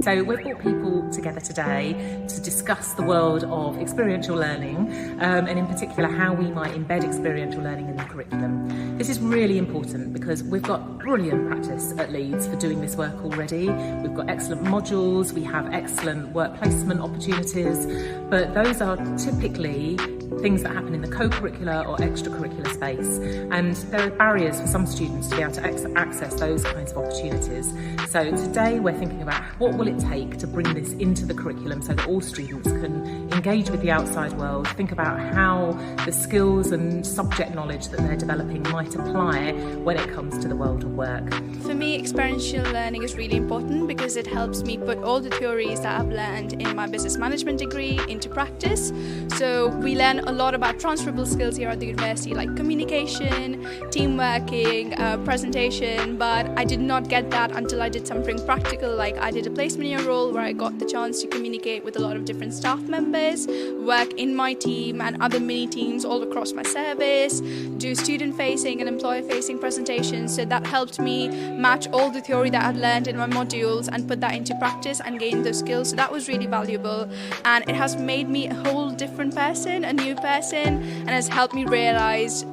So we've brought people together today to discuss the world of experiential learning, and in particular how we might embed experiential learning in the curriculum. This is really important because we've got brilliant practice at Leeds for doing this work already. We've got excellent modules, we have excellent work placement opportunities, but those are typically things that happen in the co-curricular or extracurricular space, and there are barriers for some students to be able to access those kinds of opportunities. So today we're thinking about what will it take to bring this into the curriculum so that all students can engage with the outside world, think about how the skills and subject knowledge that they're developing might apply when it comes to the world of work. For me, experiential learning is really important because it helps me put all the theories that I've learned in my business management degree into practice. So we learn a lot about transferable skills here at the university, like communication, team working, presentation, but I did not get that until I did something practical, like I did a placement year role where I got the chance to communicate with a lot of different staff members, work in my team and other mini teams all across my service, do student-facing and employer-facing presentations. So that helped me match all the theory that I'd learned in my modules and put that into practice and gain those skills. So that was really valuable, and it has made me a whole different person, a new person, and has helped me realise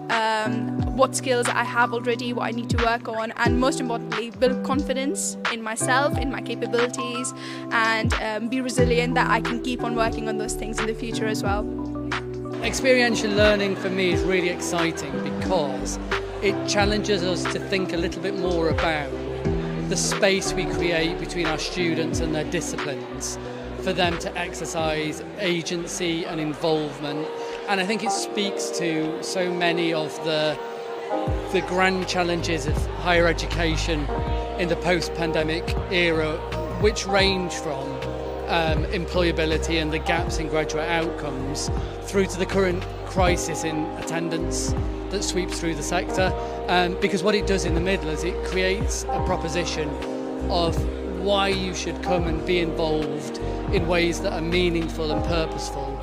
what skills I have already, what I need to work on, and most importantly, build confidence in myself, in my capabilities, and be resilient that I can keep on working on those things in the future as well. Experiential learning for me is really exciting because it challenges us to think a little bit more about the space we create between our students and their disciplines for them to exercise agency and involvement. And I think it speaks to so many of the grand challenges of higher education in the post-pandemic era, which range from employability and the gaps in graduate outcomes through to the current crisis in attendance that sweeps through the sector. Because what it does in the middle is it creates a proposition of why you should come and be involved in ways that are meaningful and purposeful,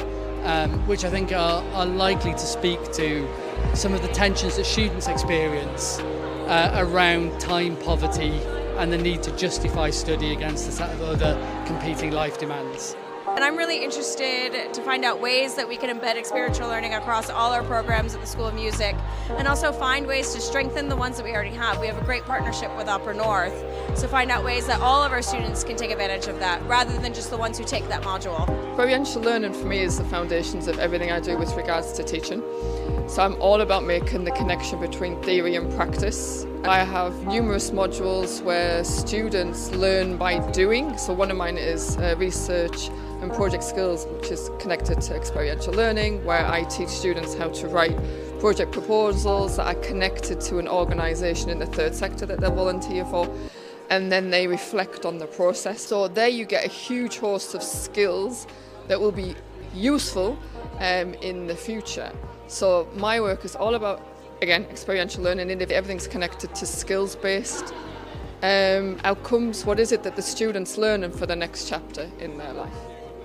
which I think are likely to speak to some of the tensions that students experience around time poverty and the need to justify study against a set of other competing life demands. And I'm really interested to find out ways that we can embed experiential learning across all our programs at the School of Music, and also find ways to strengthen the ones that we already have. We have a great partnership with Upper North, so find out ways that all of our students can take advantage of that, rather than just the ones who take that module. Experiential learning for me is the foundations of everything I do with regards to teaching. So I'm all about making the connection between theory and practice. I have numerous modules where students learn by doing. So one of mine is research and project skills, which is connected to experiential learning, where I teach students how to write project proposals that are connected to an organisation in the third sector that they volunteer for, and then they reflect on the process. So there you get a huge host of skills that will be useful in the future. So my work is all about, again, experiential learning, and if everything's connected to skills-based outcomes, what is it that the students learn for the next chapter in their life?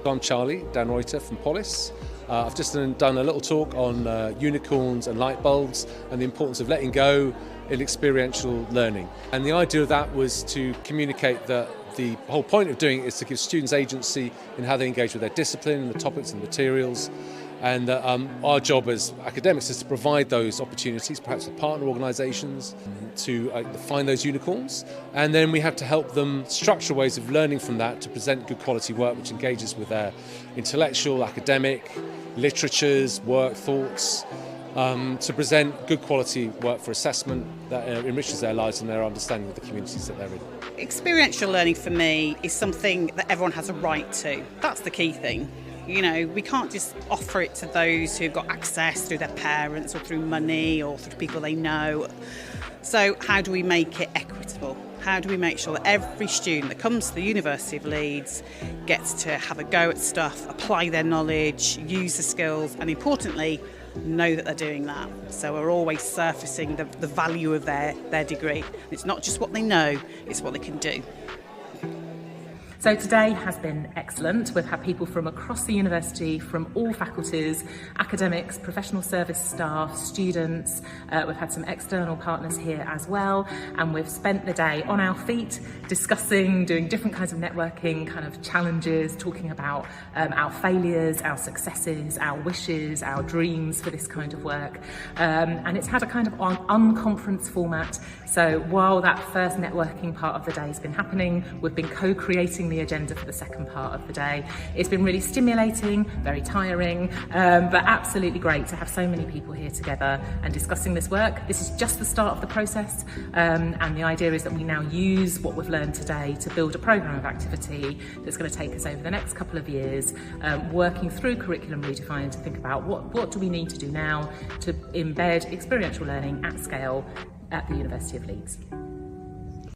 I'm Charlie Dan Reuter from Polis. I've just done a little talk on unicorns and light bulbs and the importance of letting go in experiential learning. And the idea of that was to communicate that the whole point of doing it is to give students agency in how they engage with their discipline and the topics and materials. And our job as academics is to provide those opportunities, perhaps with partner organisations, to find those unicorns. And then we have to help them structure ways of learning from that to present good quality work which engages with their intellectual, academic, literatures, work, thoughts, to present good quality work for assessment that enriches their lives and their understanding of the communities that they're in. Experiential learning for me is something that everyone has a right to. That's the key thing. You know, we can't just offer it to those who've got access through their parents or through money or through people they know. So how do we make it equitable? How do we make sure that every student that comes to the University of Leeds gets to have a go at stuff, apply their knowledge, use the skills, and importantly, know that they're doing that. So we're always surfacing the value of their degree. It's not just what they know, it's what they can do. So today has been excellent. We've had people from across the university, from all faculties, academics, professional service staff, students. We've had some external partners here as well, and we've spent the day on our feet discussing, doing different kinds of networking kind of challenges, talking about our failures, our successes, our wishes, our dreams for this kind of work. And it's had a kind of unconference format. So while that first networking part of the day has been happening, we've been co-creating the agenda for the second part of the day. It's been really stimulating, very tiring, but absolutely great to have so many people here together and discussing this work. This is just the start of the process, and the idea is that we now use what we've learned today to build a programme of activity that's going to take us over the next couple of years, working through Curriculum Redefined to think about what do we need to do now to embed experiential learning at scale at the University of Leeds.